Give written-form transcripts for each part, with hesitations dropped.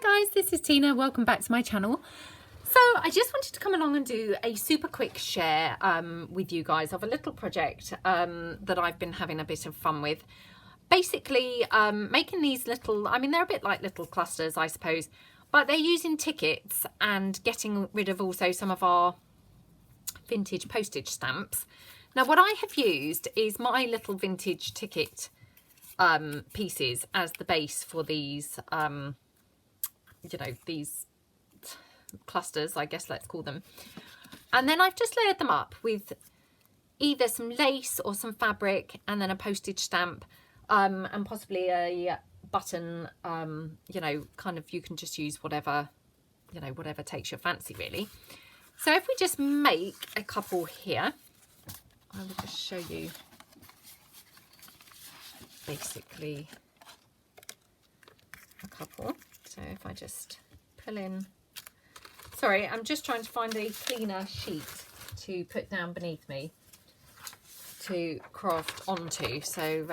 Hi guys, this is Tina. Welcome back to my channel. So I just wanted to come along and do a super quick share with you guys of a little project that I've been having a bit of fun with. Basically making these little, I mean they're a bit like little clusters I suppose, but they're using tickets and getting rid of also some of our vintage postage stamps. Now what I have used is my little vintage ticket pieces as the base for these you know, these clusters, I guess let's call them, and then I've just layered them up with either some lace or some fabric and then a postage stamp and possibly a button, you know, kind of, you can just use whatever, you know, whatever takes your fancy really. So if we just make a couple here, I will just show you basically a couple. So if I just pull in, sorry, I'm just trying to find a cleaner sheet to put down beneath me to craft onto, so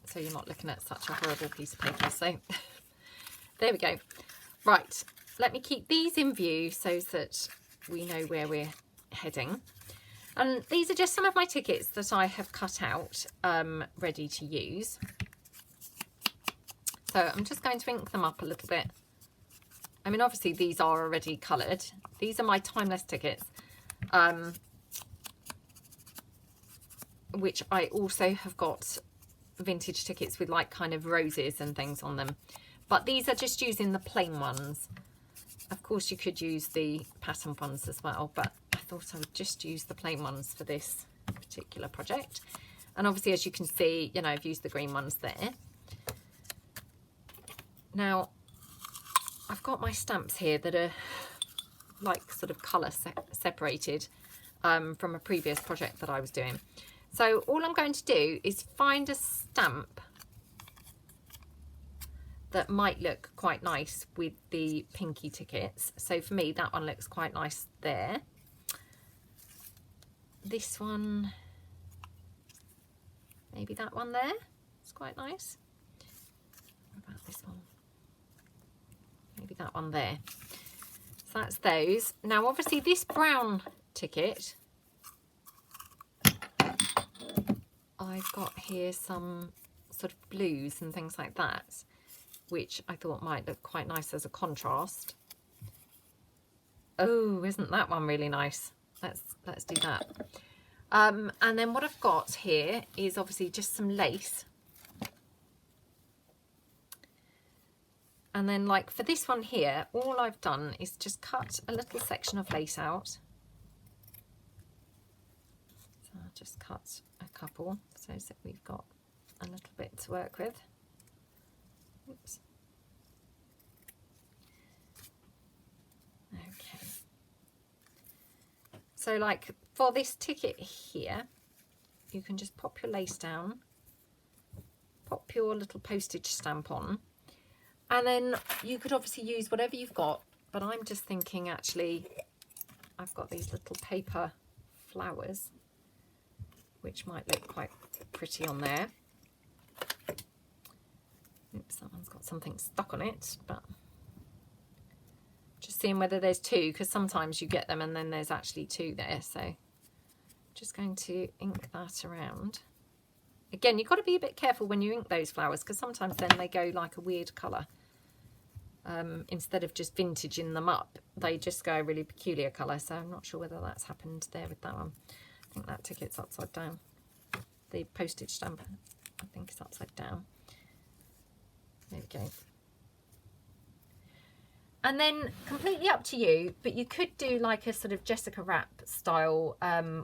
so you're not looking at such a horrible piece of paper. So there we go. Right, let me keep these in view so that we know where we're heading. And these are just some of my tickets that I have cut out ready to use. So I'm just going to ink them up a little bit. I mean, obviously these are already coloured. These are my timeless tickets, which I also have got vintage tickets with like kind of roses and things on them. But these are just using the plain ones. Of course you could use the pattern ones as well, but I thought I would just use the plain ones for this particular project. And obviously, as you can see, you know, I've used the green ones there. Now, I've got my stamps here that are like sort of colour separated from a previous project that I was doing. So all I'm going to do is find a stamp that might look quite nice with the pinky tickets. So for me, that one looks quite nice there. This one, maybe that one there, it's quite nice. What about this one? Maybe that one there. So that's those. Now obviously this brown ticket, I've got here some sort of blues and things like that, which I thought might look quite nice as a contrast. Oh, isn't that one really nice? Let's do that. And then what I've got here is obviously just some lace. And then like for this one here, all I've done is just cut a little section of lace out. So I'll just cut a couple so that we've got a little bit to work with. Oops. Okay. So like for this ticket here, you can just pop your lace down, pop your little postage stamp on, and then you could obviously use whatever you've got, but I'm just thinking actually I've got these little paper flowers which might look quite pretty on there. Oops, that one's got something stuck on it, but just seeing whether there's two, because sometimes you get them and then there's actually two there. So just going to ink that around. Again, you've got to be a bit careful when you ink those flowers, because sometimes then they go like a weird colour. Instead of just vintaging them up, they just go a really peculiar colour. So I'm not sure whether that's happened there with that one. I think that ticket's upside down. The postage stamp, I think, is upside down. There we go. And then completely up to you, but you could do like a sort of Jessica Rapp style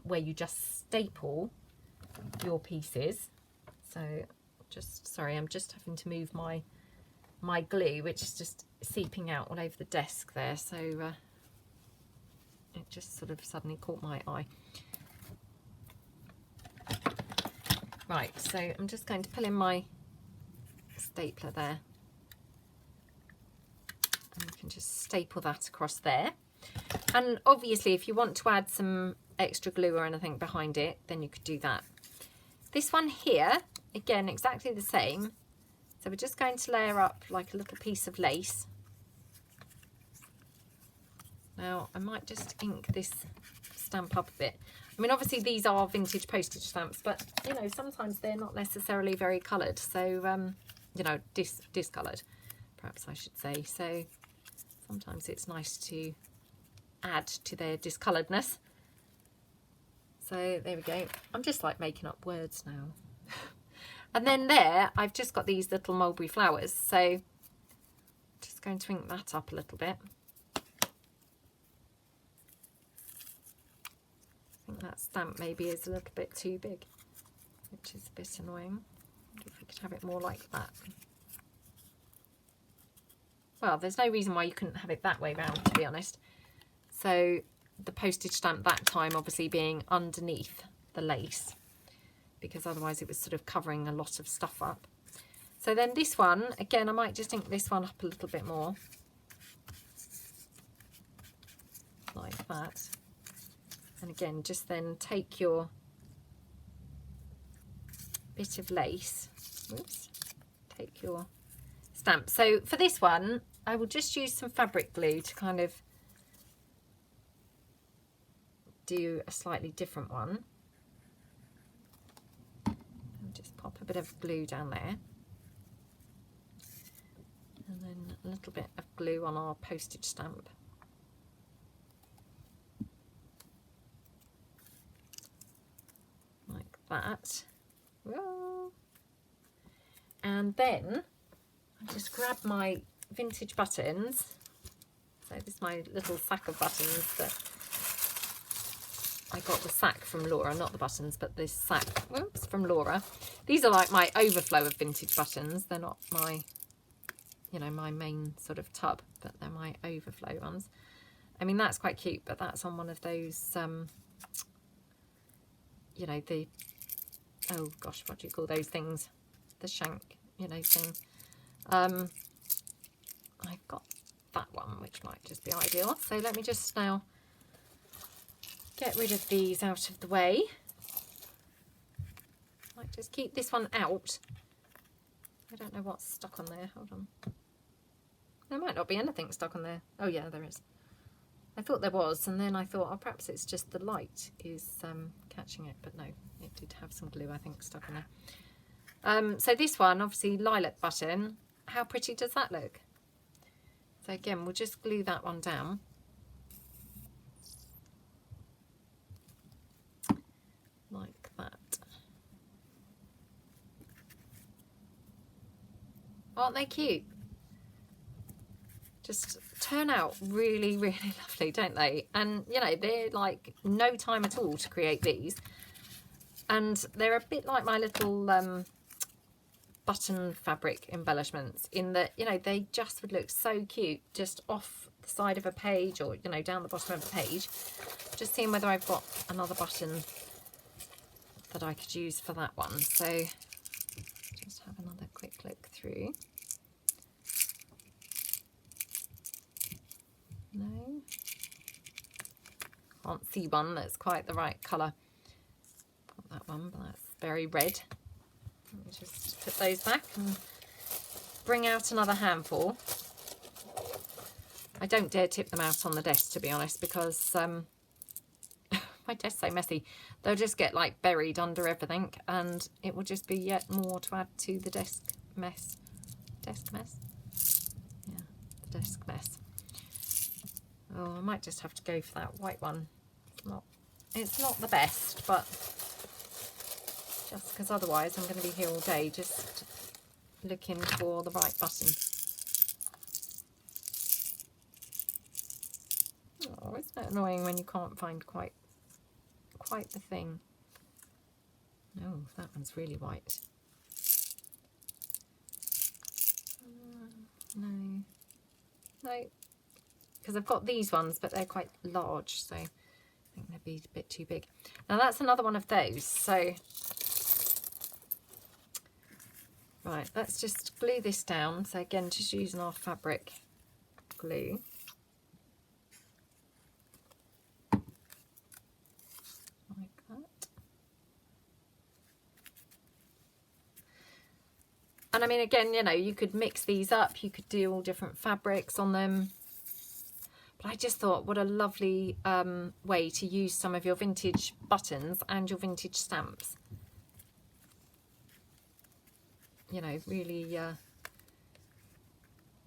where you just staple your pieces. So just, sorry, I'm just having to move my glue, which is just seeping out all over the desk there. So it just sort of suddenly caught my eye. Right, so I'm just going to pull in my stapler there. And you can just staple that across there. And obviously if you want to add some extra glue or anything behind it, then you could do that. This one here, again, exactly the same. So we're just going to layer up like a little piece of lace Now I might just ink this stamp up a bit. I mean, obviously these are vintage postage stamps, but you know, sometimes they're not necessarily very coloured, so you know, discoloured, perhaps I should say. So sometimes it's nice to add to their discolouredness. So there we go. I'm just like making up words now. And then there, I've just got these little mulberry flowers. So just going to ink that up a little bit. I think that stamp maybe is a little bit too big, which is a bit annoying. I wonder if we could have it more like that. Well, there's no reason why you couldn't have it that way round, to be honest. So the postage stamp that time obviously being underneath the lace, because otherwise it was sort of covering a lot of stuff up. So then this one, again, I might just ink this one up a little bit more. Like that. And again, just then take your bit of lace, oops, take your stamp. So for this one, I will just use some fabric glue to kind of do a slightly different one. And just pop a bit of glue down there. And then a little bit of glue on our postage stamp. Like that. Whoa. And then I just grab my vintage buttons. So this is my little sack of buttons that I got the sack from Laura, not the buttons, but this sack, whoops, from Laura. These are like my overflow of vintage buttons. They're not my, you know, my main sort of tub, but they're my overflow ones. I mean, that's quite cute, but that's on one of those, you know, the, oh gosh, what do you call those things? The shank, you know, thing. I've got that one, which might just be ideal. So let me just now get rid of these out of the way. Might just keep this one out. I don't know what's stuck on there. Hold on. There might not be anything stuck on there. Oh yeah, there is. I thought there was, and then I thought, oh, perhaps it's just the light is catching it, but no, it did have some glue, I think, stuck on there. So this one, obviously lilac button. How pretty does that look? So again, we'll just glue that one down. Like that. Aren't they cute? Just turn out really, really lovely, don't they? And, you know, they're like no time at all to create these. And they're a bit like my little button fabric embellishments in that, you know, they just would look so cute just off the side of a page or, you know, down the bottom of a page. Just seeing whether I've got another button that I could use for that one. So just have another quick look through. No, can't see one that's quite the right colour. Got that one, but that's very red. Let me just put those back and bring out another handful. I don't dare tip them out on the desk, to be honest, because my desk's so messy. They'll just get like buried under everything, and it will just be yet more to add to the desk mess. Desk mess? Yeah, the desk mess. Oh, I might just have to go for that white one. It's not the best, but just because otherwise I'm going to be here all day just looking for the right button. Oh, isn't that annoying when you can't find quite the thing? No, that one's really white. No, because I've got these ones, but they're quite large, so I think they'd be a bit too big. Now that's another one of those. So right, let's just glue this down. So again, just using our fabric glue. Like that. And I mean, again, you know, you could mix these up. You could do all different fabrics on them. But I just thought, what a lovely way to use some of your vintage buttons and your vintage stamps. You know, really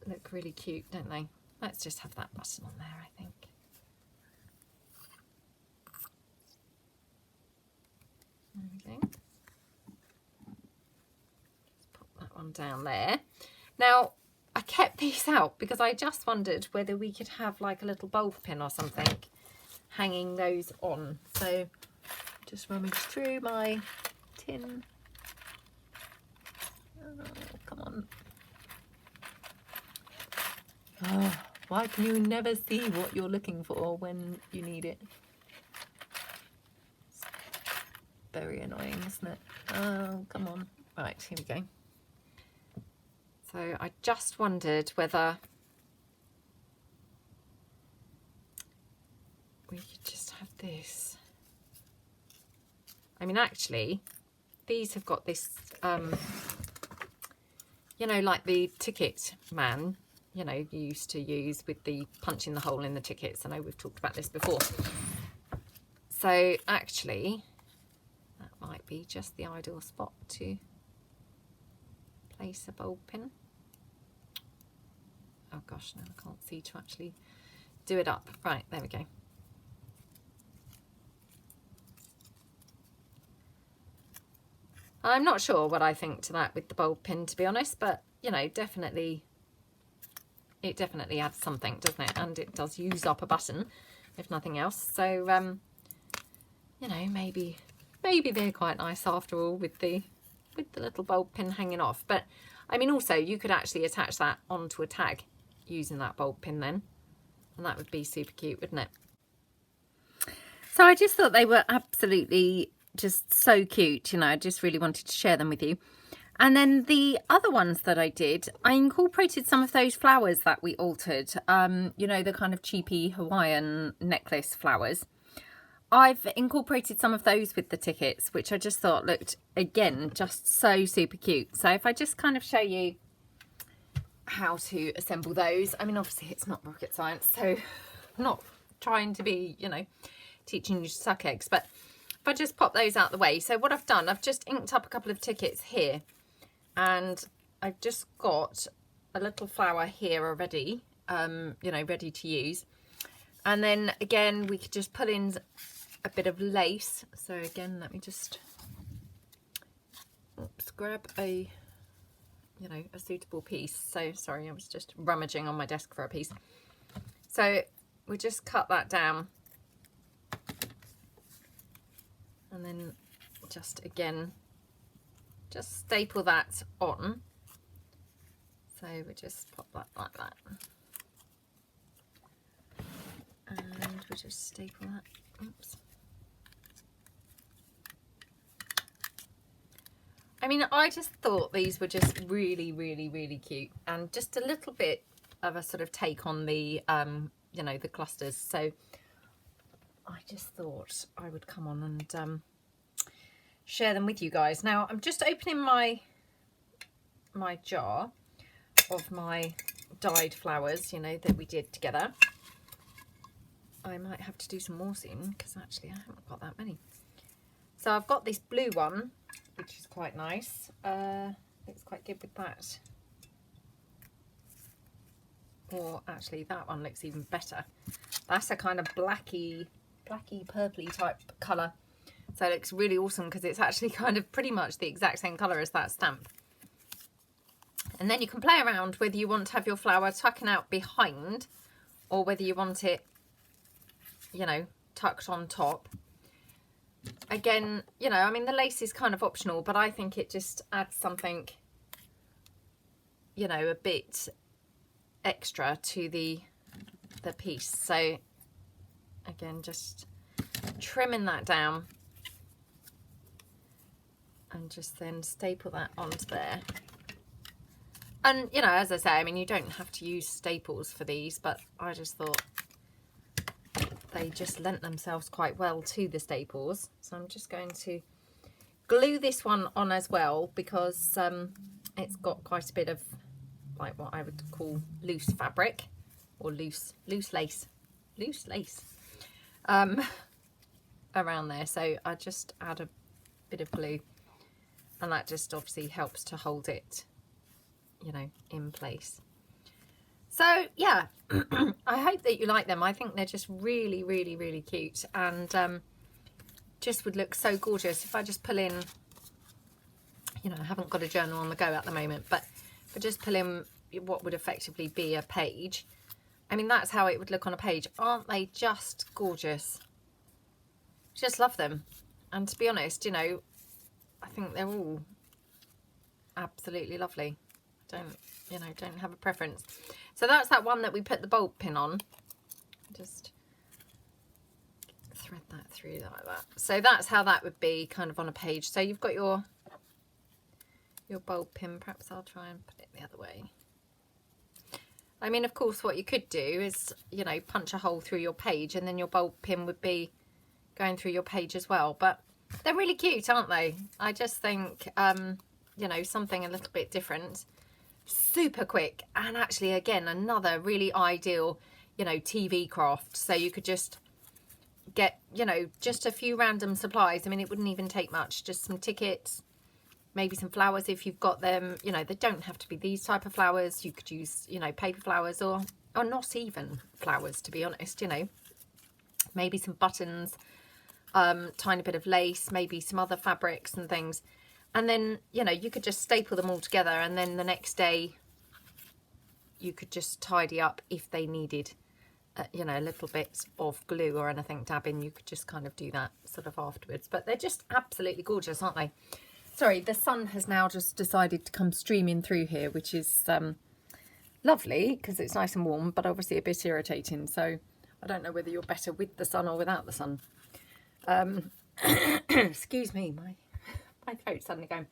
look really cute, don't they? Let's just have that button on there, I think. There we go. Just pop that one down there. Now, I kept these out because I just wondered whether we could have like a little bulb pin or something hanging those on. So just rummage through my tin. Oh, come on. Oh, why can you never see what you're looking for when you need it? It's very annoying, isn't it? Oh, come on. Right, here we go. So I just wondered whether we could just have this. I mean, actually, these have got this, you know, like the ticket man, you know, you used to use with the punching the hole in the tickets. I know we've talked about this before. So actually, that might be just the ideal spot to place a bulb pin. Oh gosh, now I can't see to actually do it up. Right, there we go. I'm not sure what I think to that with the bulb pin, to be honest, but you know, definitely, it definitely adds something, doesn't it? And it does use up a button, if nothing else. So, you know, maybe they're quite nice after all with the little bulb pin hanging off. But I mean, also you could actually attach that onto a tag using that bulb pin then, and that would be super cute, wouldn't it? So I just thought they were absolutely just so cute, you know. I just really wanted to share them with you. And then the other ones that I did, I incorporated some of those flowers that we altered, you know, the kind of cheapy Hawaiian necklace flowers. I've incorporated some of those with the tickets, which I just thought looked, again, just so super cute. So if I just kind of show you how to assemble those. I mean, obviously it's not rocket science, so I'm not trying to be, you know, teaching you to suck eggs, but if I just pop those out the way. So what I've done, I've just inked up a couple of tickets here, and I've just got a little flower here already, you know, ready to use. And then again, we could just put in a bit of lace. So again, let me just grab a, you know, a suitable piece. So sorry, I was just rummaging on my desk for a piece. So we just cut that down, and then just again, just staple that on. So we just pop that like that, and we just staple that. Oops. I mean, I just thought these were just really, really, really cute, and just a little bit of a sort of take on the, you know, the clusters. So I just thought I would come on and share them with you guys. Now I'm just opening my jar of my dyed flowers, you know, that we did together. I might have to do some more soon because actually I haven't got that many. So I've got this blue one, which is quite nice. Looks quite good with that. Or actually that one looks even better. That's a kind of blacky purpley type colour. So it looks really awesome because it's actually kind of pretty much the exact same colour as that stamp. And then you can play around whether you want to have your flower tucking out behind or whether you want it, you know, tucked on top. Again, you know, I mean, the lace is kind of optional, but I think it just adds something, you know, a bit extra to the piece. So again, just trimming that down and just then staple that onto there. And, you know, as I say, I mean, you don't have to use staples for these, but I just thought they just lent themselves quite well to the staples. So I'm just going to glue this one on as well because it's got quite a bit of like what I would call loose fabric or loose lace. loose lace around there. So I just add a bit of glue, and that just obviously helps to hold it, you know, in place. So yeah, I hope that you like them. I think they're just really, really, really cute, and just would look so gorgeous if I just pull in, you know, I haven't got a journal on the go at the moment, but if I just pull in what would effectively be a page, I mean, that's how it would look on a page. Aren't they just gorgeous? Just love them. And to be honest, you know, I think they're all absolutely lovely. Don't have a preference. So that's that one that we put the bulb pin on. Just thread that through like that. So that's how that would be kind of on a page. So you've got your bulb pin. Perhaps I'll try and put it the other way. I mean, of course, what you could do is, you know, punch a hole through your page, and then your bulb pin would be going through your page as well. But they're really cute, aren't they? I just think, you know, something a little bit different. Super quick, and actually, again, another really ideal, you know, TV craft. So you could just get, you know, just a few random supplies. I mean, it wouldn't even take much. Just some tickets, maybe some flowers if you've got them. You know, they don't have to be these type of flowers. You could use, you know, paper flowers, or not even flowers, to be honest. You know, maybe some buttons, tiny bit of lace, maybe some other fabrics and things. And then, you know, you could just staple them all together, and then the next day you could just tidy up if they needed, you know, a little bit of glue or anything dab in. You could just kind of do that sort of afterwards. But they're just absolutely gorgeous, aren't they? Sorry, the sun has now just decided to come streaming through here, which is lovely because it's nice and warm, but obviously a bit irritating. So I don't know whether you're better with the sun or without the sun. Excuse me, my throat's suddenly going.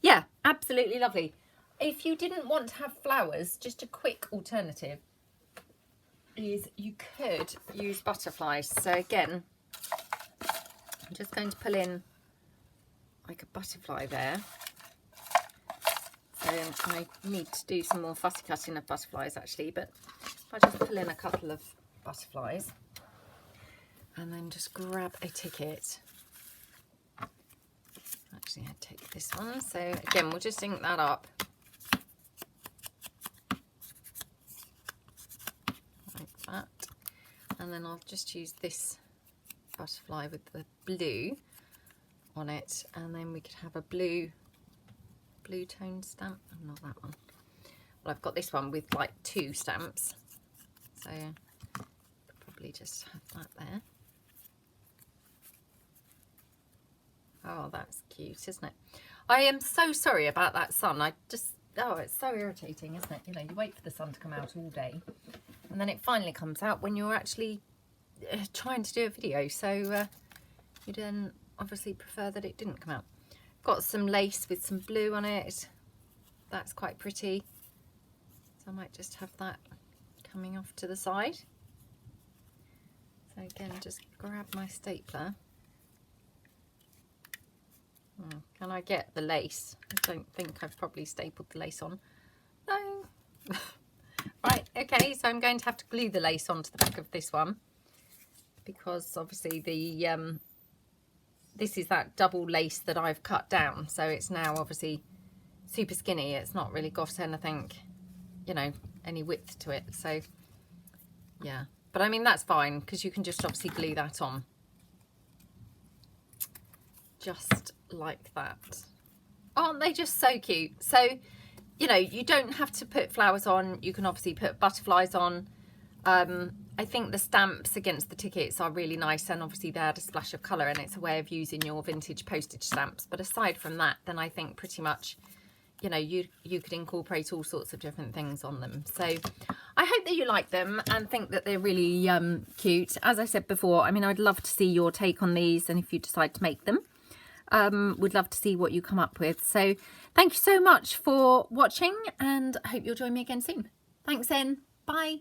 Yeah, absolutely lovely. If you didn't want to have flowers, just a quick alternative is you could use butterflies. So again, I'm just going to pull in like a butterfly there. So I need to do some more fussy cutting of butterflies actually, but if I just pull in a couple of butterflies and then just grab a ticket. Actually, I'd take this one. So again, we'll just ink that up. Like that. And then I'll just use this butterfly with the blue on it. And then we could have a blue tone stamp. Oh, not that one. Well, I've got this one with like 2 stamps. So I'll probably just have that there. Oh, that's cute, isn't it? I am so sorry about that sun. Oh, it's so irritating, isn't it? You know, you wait for the sun to come out all day, and then it finally comes out when you're actually trying to do a video. So you then obviously prefer that it didn't come out. Got some lace with some blue on it. That's quite pretty. So I might just have that coming off to the side. So again, just grab my stapler. Can I get the lace? I don't think I've probably stapled the lace on. No. Right, okay, so I'm going to have to glue the lace onto the back of this one, because obviously the this is that double lace that I've cut down, so it's now obviously super skinny. It's not really got anything, you know, any width to it. So yeah, but I mean, that's fine because you can just obviously glue that on. Just like that. Aren't they just so cute? So, you know, you don't have to put flowers on. You can obviously put butterflies on. I think the stamps against the tickets are really nice, and obviously they add a splash of colour, and it's a way of using your vintage postage stamps. But aside from that, then I think pretty much, you know, you could incorporate all sorts of different things on them. So I hope that you like them and think that they're really cute. As I said before, I mean, I'd love to see your take on these, and if you decide to make them. Would love to see what you come up with. So thank you so much for watching, and I hope you'll join me again soon. Thanks then. Bye.